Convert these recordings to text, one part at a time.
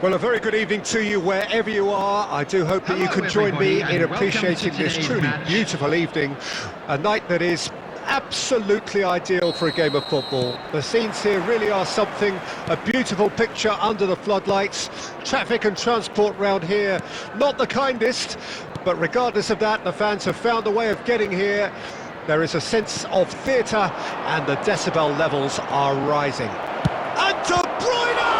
Well, a very good evening to you wherever you are. I do hope that you could join me in appreciating this truly beautiful evening, a night that is absolutely ideal for a game of football. The scenes here really are something, a beautiful picture under the floodlights. Traffic and transport round here, not the kindest, but regardless of that, the fans have found a way of getting here. There is a sense of theatre and the decibel levels are rising. And De Bruyne!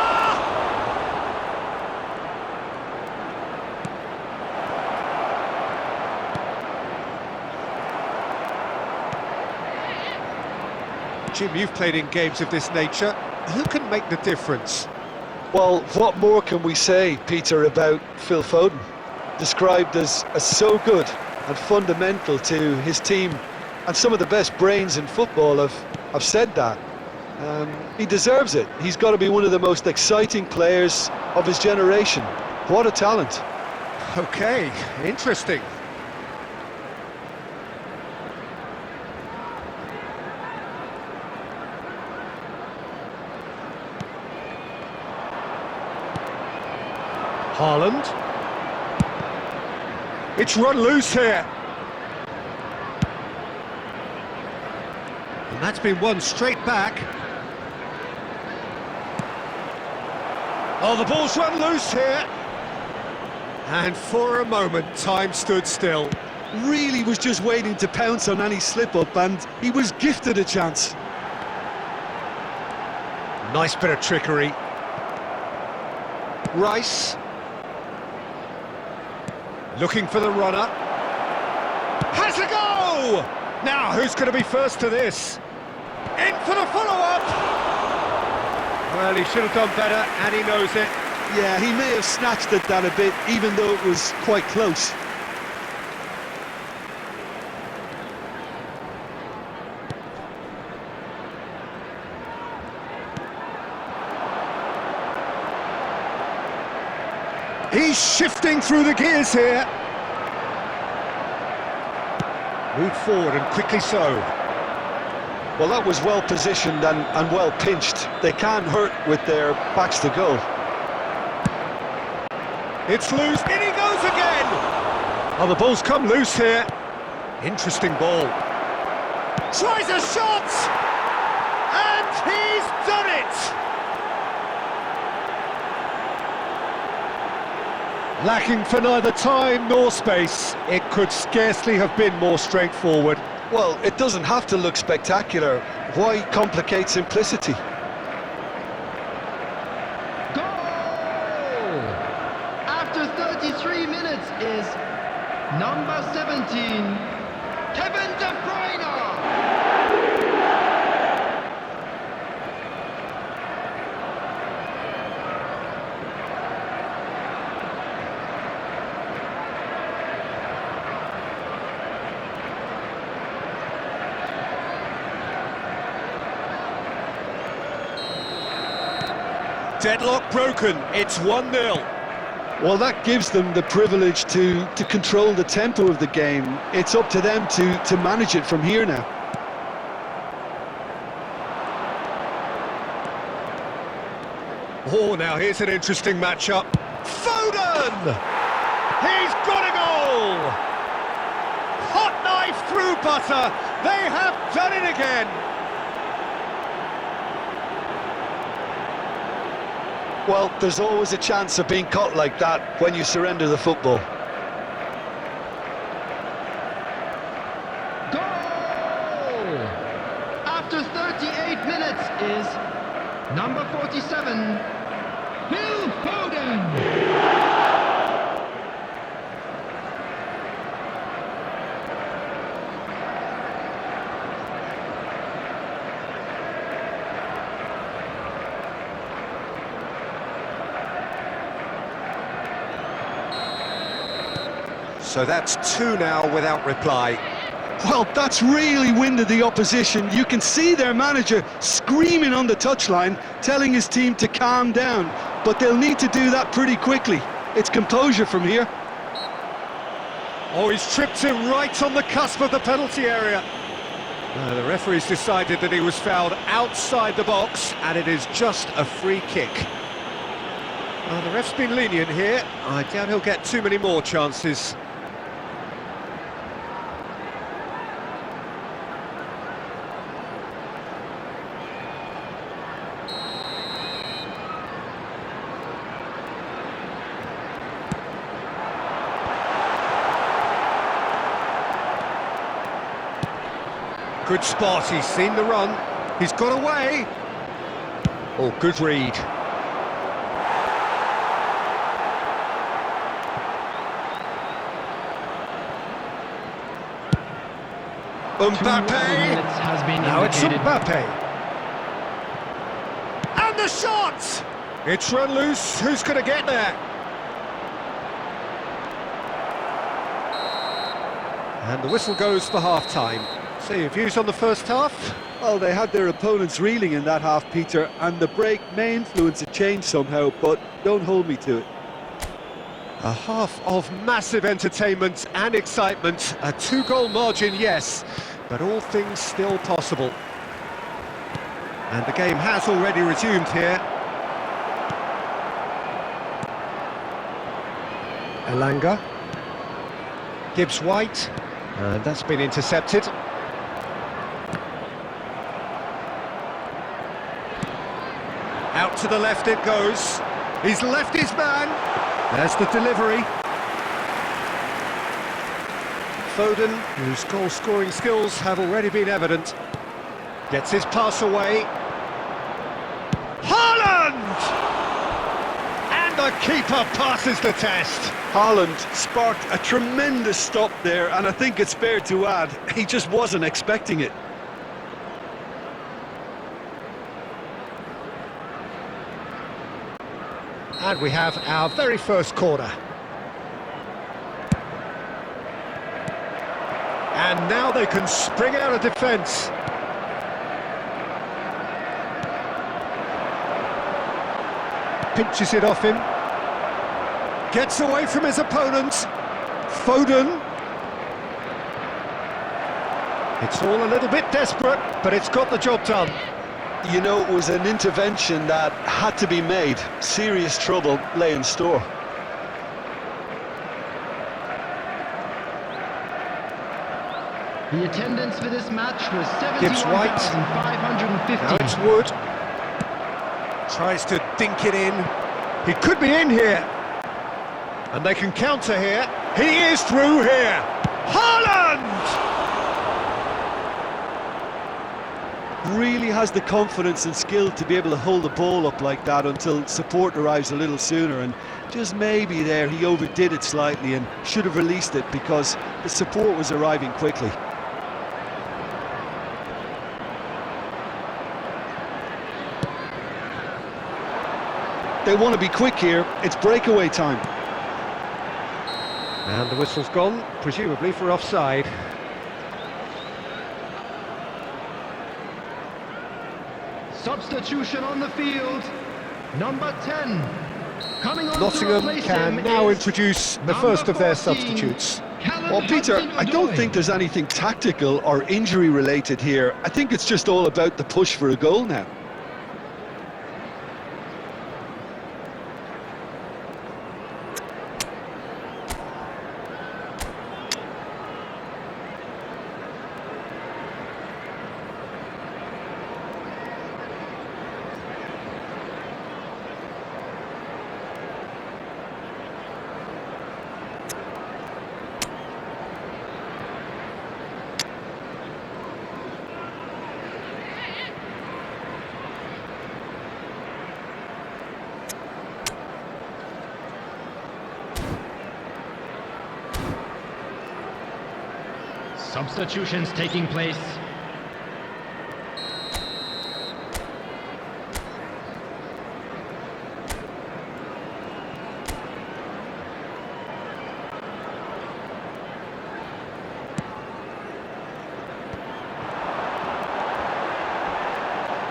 Jim, you've played in games of this nature. Who can make the difference? Well, what more can we say, Peter, about Phil Foden? Described as so good and fundamental to his team, and some of the best brains in football have said that. He deserves it. He's got to be one of the most exciting players of his generation. What a talent. Okay, interesting. Haaland. It's run loose here. And that's been won straight back. Oh, the ball's run loose here. And for a moment, time stood still. Really was just waiting to pounce on any slip-up, and he was gifted a chance. Nice bit of trickery. Rice. Looking for the runner. Has a go! Now, who's going to be first to this? In for the follow-up! Well, he should have done better, and he knows it. Yeah, he may have snatched at that a bit, even though it was quite close. He's shifting through the gears here. Moved forward and quickly so. Well, that was well positioned and well pinched. They can't hurt with their backs to goal. It's loose, in he goes again! Oh, the ball's come loose here. Interesting ball. Tries a shot! And he's done it! Lacking for neither time nor space, it could scarcely have been more straightforward. Well, it doesn't have to look spectacular. Why complicate simplicity? Goal! After 33 minutes is number 17, Kevin De Bruyne! Deadlock broken, it's 1-0. Well, that gives them the privilege to control the tempo of the game. It's up to them to manage it from here now. Oh, now here's an interesting matchup. Foden! He's got a goal! Hot knife through butter. They have done it again. Well, there's always a chance of being caught like that when you surrender the football. Goal! After 38 minutes is number 47, Phil Foden! So that's 2 now without reply. Well, that's really winded the opposition. You can see their manager screaming on the touchline, telling his team to calm down. But they'll need to do that pretty quickly. It's composure from here. Oh, he's tripped him right on the cusp of the penalty area. The referee's decided that he was fouled outside the box, and it is just a free kick. Oh, the ref's been lenient here. I doubt he'll get too many more chances. Good spot, he's seen the run. He's got away. Oh, good read. Mbappe! Now it's Mbappe. And the shot! It's run loose, who's going to get there? And the whistle goes for half-time. So your views on the first half? Well, they had their opponents reeling in that half, Peter, and the break may influence a change somehow, but don't hold me to it. A half of massive entertainment and excitement. A two-goal margin, yes, but all things still possible. And the game has already resumed here. Elanga. Gibbs-White. And that's been intercepted. Out to the left it goes. He's left his man. There's the delivery. Foden, whose goal-scoring skills have already been evident, gets his pass away. Haaland! And the keeper passes the test. Haaland sparked a tremendous stop there, and I think it's fair to add, he just wasn't expecting it. And we have our very first corner. And now they can spring out of defence. Pinches it off him. Gets away from his opponent. Foden. It's all a little bit desperate, but it's got the job done. You know, it was an intervention that had to be made. Serious trouble lay in store. The attendance for this match was Gibbs-White. 71,550. Now it's Wood. Tries to dink it in. He could be in here. And they can counter here. He is through here. Haaland! Really has the confidence and skill to be able to hold the ball up like that until support arrives a little sooner, and just maybe there he overdid it slightly and should have released it because the support was arriving quickly. They want to be quick here, it's breakaway time. And the whistle's gone, presumably for offside. Substitution on the field, number 10. Coming on Nottingham to replace can him now is introduce the number first of their 14, substitutes. Callum Well, Peter, I don't Hudson-Odoi. think there's anything tactical or injury related here. I think it's just all about the push for a goal now. Substitutions taking place.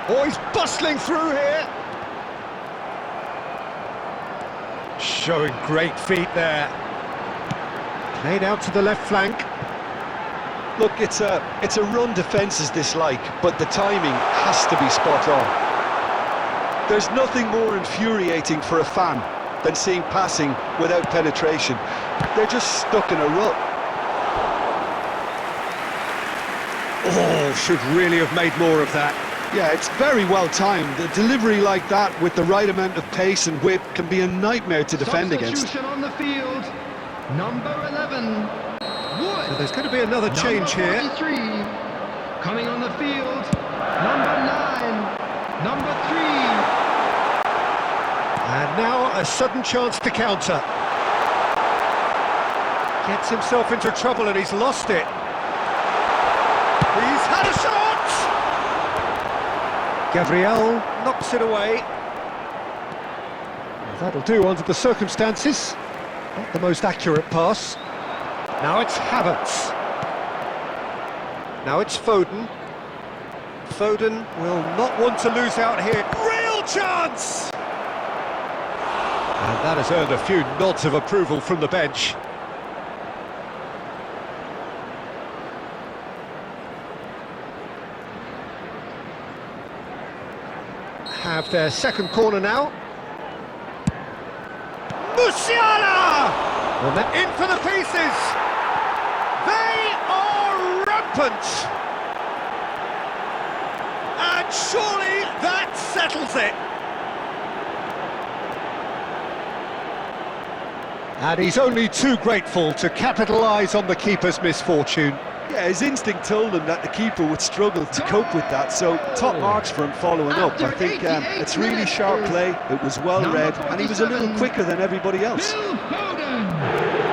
Oh, he's bustling through here. Showing great feet there. Played out to the left flank. Look, it's a run defences dislike, but the timing has to be spot on. There's nothing more infuriating for a fan than seeing passing without penetration. They're just stuck in a rut. Oh, should really have made more of that. Yeah, it's very well timed. A delivery like that with the right amount of pace and whip can be a nightmare to defend against. Substitution on the field. Number 11. Wood. So there's going to be another change here. Number 43. Coming on the field. Number 9. Number 3. And now a sudden chance to counter. Gets himself into trouble and he's lost it. He's had a shot! Gabriel knocks it away. That'll do under the circumstances. Not the most accurate pass. Now it's Havertz. Now it's Foden. Foden will not want to lose out here. Real chance! And that has earned a few nods of approval from the bench. Have their second corner now. Musiala! And then in for the pieces! They are rampant! And surely that settles it! And he's only too grateful to capitalise on the keeper's misfortune. Yeah, his instinct told him that the keeper would struggle to cope with that, so top marks for him following up. I think it's really sharp play, it was well read, and he was a little quicker than everybody else. Phil Foden.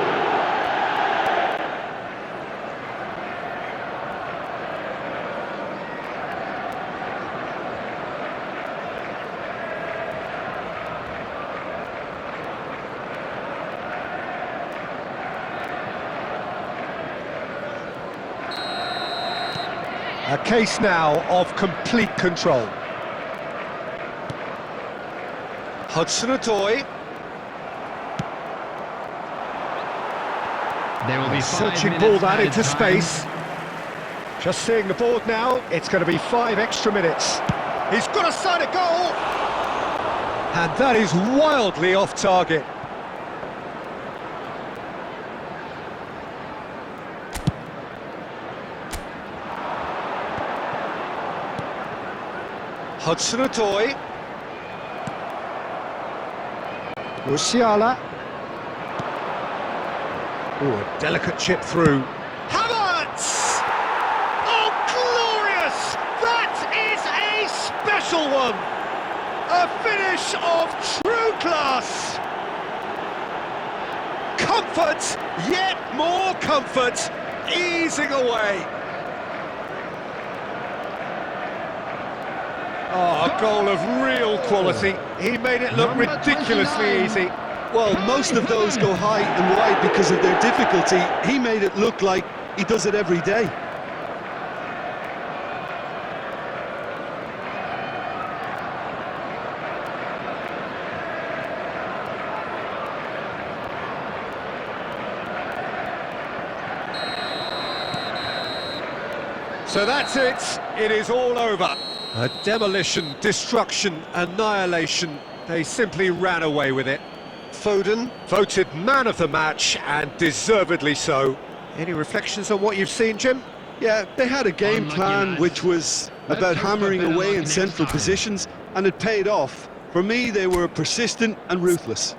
A case now of complete control. Hudson-Odoi. There will be 5 Searching minutes ball that added into time. space. Just seeing the board now, it's going to be 5 extra minutes. He's got a side of goal! And that is wildly off target. Hudson-Odoi. Musiala. Oh, a delicate chip through. Havertz! Oh, glorious! That is a special one! A finish of true class! Comfort, yet more comfort, easing away. Oh, a goal of real quality. He made it look Number ridiculously 29. easy. Well, most of those go high and wide because of their difficulty. He made it look like he does it every day. So that's it. It is all over. A demolition, destruction, annihilation. They simply ran away with it. Foden voted man of the match, and deservedly so. Any reflections on what you've seen, Jim? Yeah, they had a game Unlucky plan lads. which was Let's about hope for hammering better away luck in next central time. positions, and it paid off. For me, they were persistent and ruthless.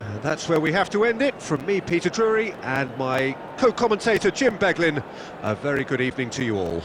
And that's where we have to end it. From me, Peter Drury, and my co-commentator, Jim Beglin. A very good evening to you all.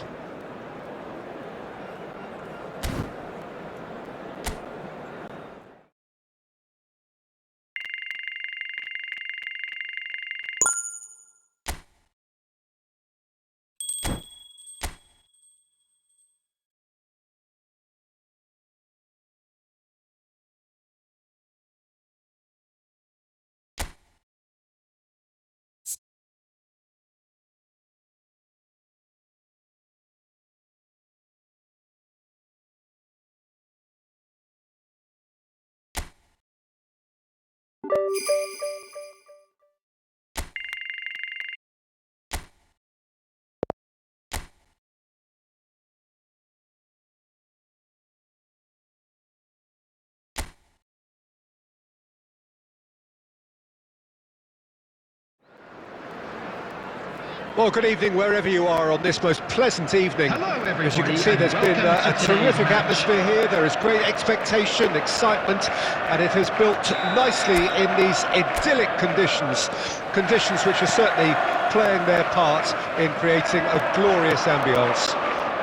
Well, good evening wherever you are on this most pleasant evening. Hello, everybody, As you can see, there's been and a terrific atmosphere here. There is great expectation, excitement, and it has built nicely in these idyllic conditions. Conditions which are certainly playing their part in creating a glorious ambience.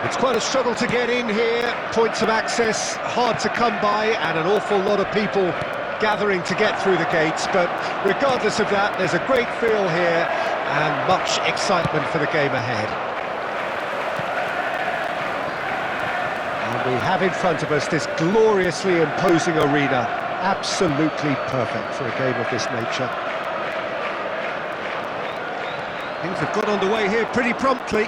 It's quite a struggle to get in here, points of access hard to come by, and an awful lot of people gathering to get through the gates, but regardless of that, there's a great feel here and much excitement for the game ahead. And we have in front of us this gloriously imposing arena, absolutely perfect for a game of this nature. Things have got underway here pretty promptly.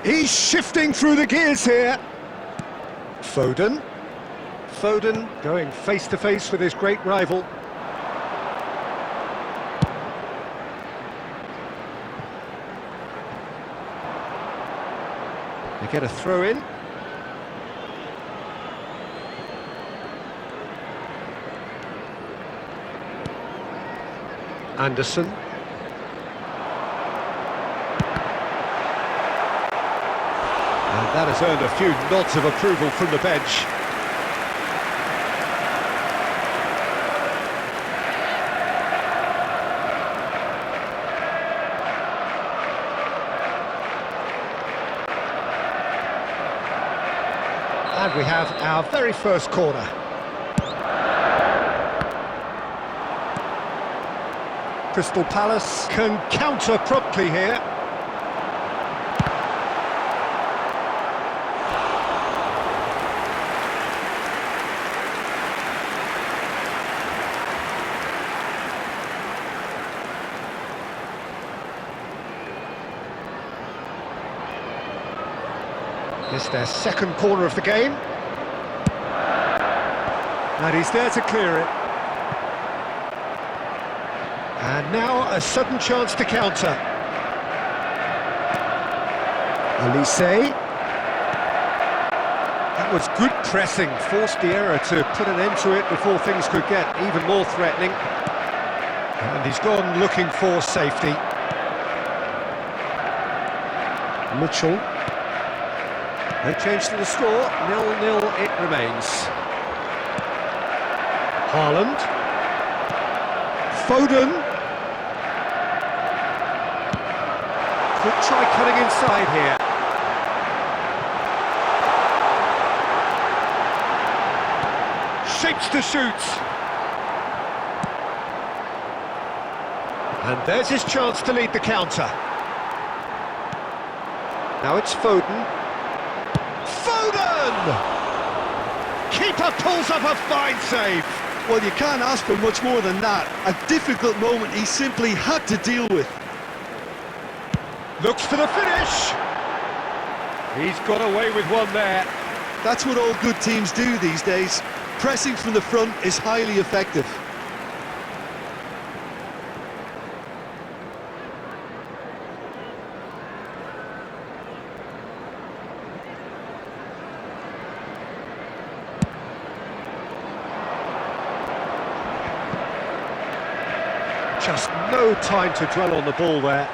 He's shifting through the gears here. Foden going face to face with his great rival. They get a throw in. Anderson. And that has earned a few nods of approval from the bench. And we have our very first corner. Crystal Palace can counter promptly here. It's their second corner of the game. And he's there to clear it. And now a sudden chance to counter. Elise. That was good pressing, forced the error to put an end to it before things could get even more threatening. And he's gone looking for safety. Mitchell. No change to the score, 0-0 it remains. Haaland. Foden. Could try cutting inside here. Shapes to shoot. And there's his chance to lead the counter. Now it's Foden. Keeper pulls up a fine save. Well, you can't ask for much more than that. A difficult moment he simply had to deal with. Looks for the finish. He's got away with one there. That's what all good teams do these days. Pressing from the front is highly effective. Just no time to dwell on the ball there.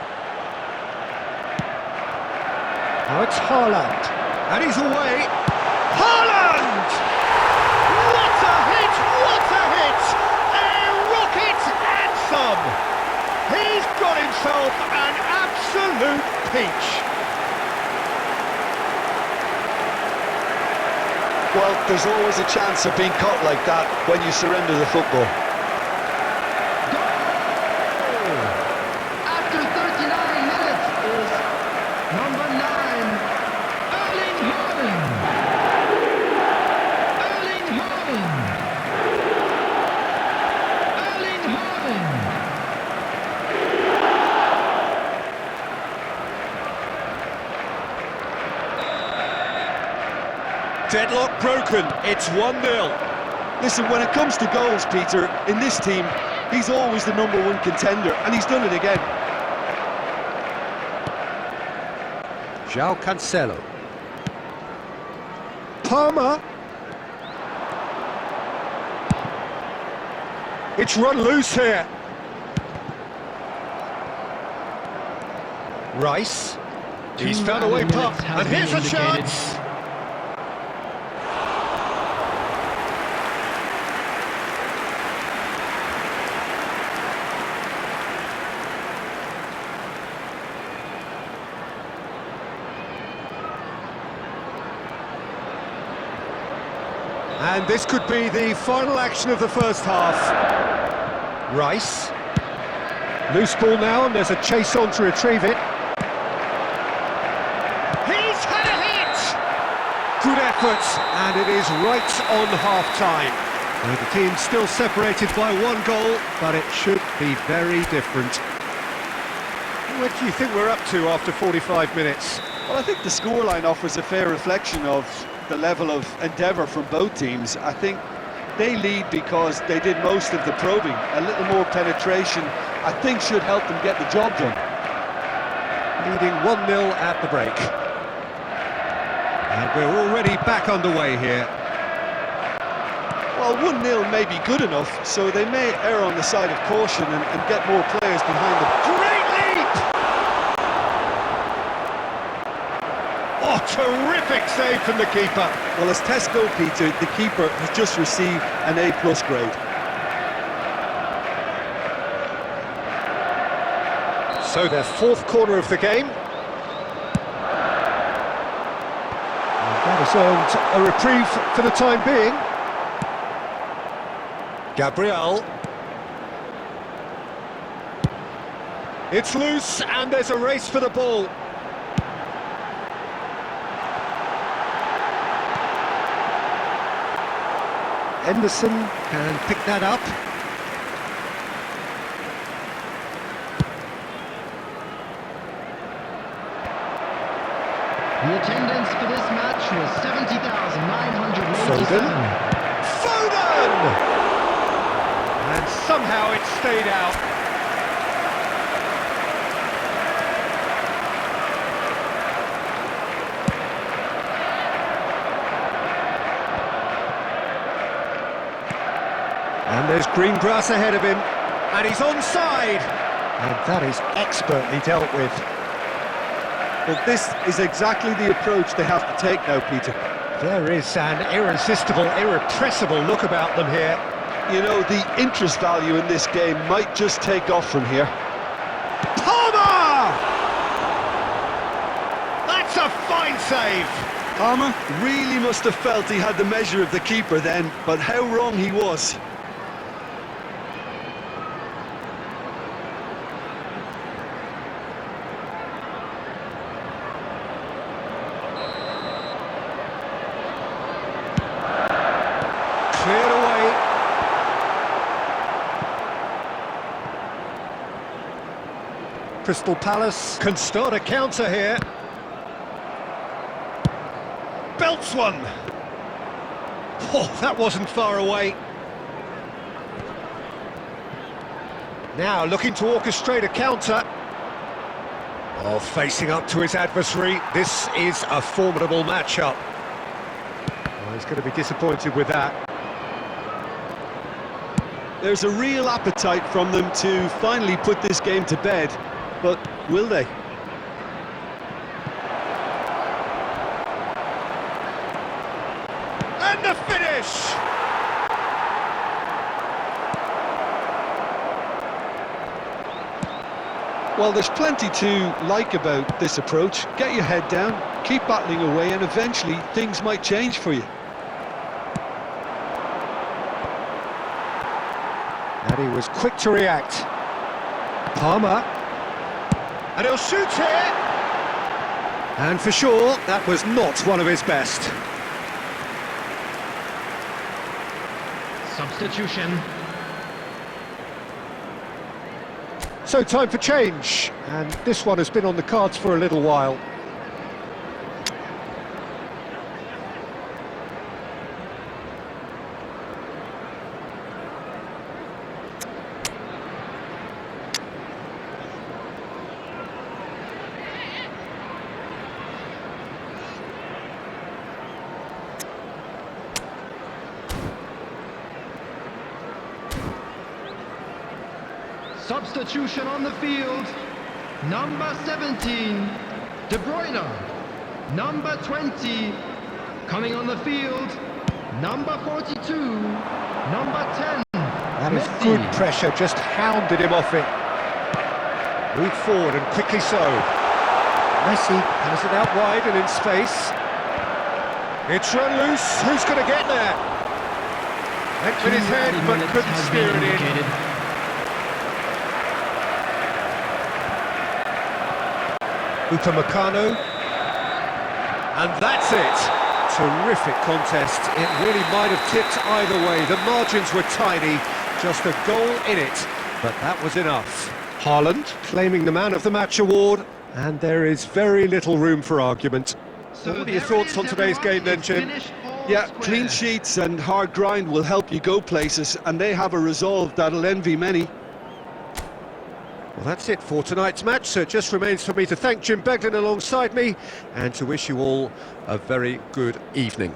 Now it's Haaland, and he's away. Haaland! What a hit! What a hit! A rocket and some! He's got himself an absolute peach. Well, there's always a chance of being caught like that when you surrender the football. Deadlock broken, it's 1-0. Listen, when it comes to goals, Peter, in this team, he's always the #1 contender, and he's done it again. João Cancelo. Palmer. It's run loose here. Rice. He's found a way pop, and here's a chance. And this could be the final action of the first half. Rice. Loose ball now, and there's a chase on to retrieve it. He's had a hit! Good effort, and it is right on half-time. The team's still separated by one goal, but it should be very different. What do you think we're up to after 45 minutes? Well, I think the scoreline offers a fair reflection of the level of endeavour from both teams. I think they lead because they did most of the probing. A little more penetration, I think, should help them get the job done. Leading 1-0 at the break. And we're already back underway here. Well, 1-0 may be good enough, so they may err on the side of caution and get more players behind them. Great leap! Oh, terrific save from the keeper. Well, as tests go, Peter, the keeper has just received an A+ grade. So their fourth corner of the game. And that has earned a reprieve for the time being. Gabriel. It's loose, and there's a race for the ball. Henderson can pick that up. The attendance for this match was 70,987. Foden! And somehow it stayed out. And there's green grass ahead of him, and he's onside. And that is expertly dealt with. But this is exactly the approach they have to take now, Peter. There is an irresistible, irrepressible look about them here. You know, the interest value in this game might just take off from here. Palmer! That's a fine save. Palmer really must have felt he had the measure of the keeper then, but how wrong he was. Cleared away. Crystal Palace can start a counter here. Belts one. Oh, that wasn't far away. Now looking to orchestrate a counter. Oh, facing up to his adversary. This is a formidable matchup. Oh, he's going to be disappointed with that. There's a real appetite from them to finally put this game to bed, but will they? And the finish! Well, there's plenty to like about this approach. Get your head down, keep battling away, and eventually things might change for you. And he was quick to react. Palmer. And he'll shoot here! And for sure, that was not one of his best. Substitution. So time for change, and this one has been on the cards for a little while. Substitution on the field. Number 17, De Bruyne. Number 20, coming on the field. Number 42, number 10. That is Messi. good pressure, just hounded him off it. Move forward and quickly so. Messi has it out wide and in space. It's run loose, who's going to get there? Went with his head but couldn't steer it in. Upamecano. And that's it. Terrific contest. It really might have tipped either way. The margins were tiny, just a goal in it, but that was enough. Haaland claiming the Man of the Match award, and there is very little room for argument. So What are your there thoughts it is, on today's everyone. game then, It's Jim? finished all Yeah, square. clean sheets and hard grind will help you go places, and they have a resolve that'll envy many. Well, that's it for tonight's match, so it just remains for me to thank Jim Beglin alongside me and to wish you all a very good evening.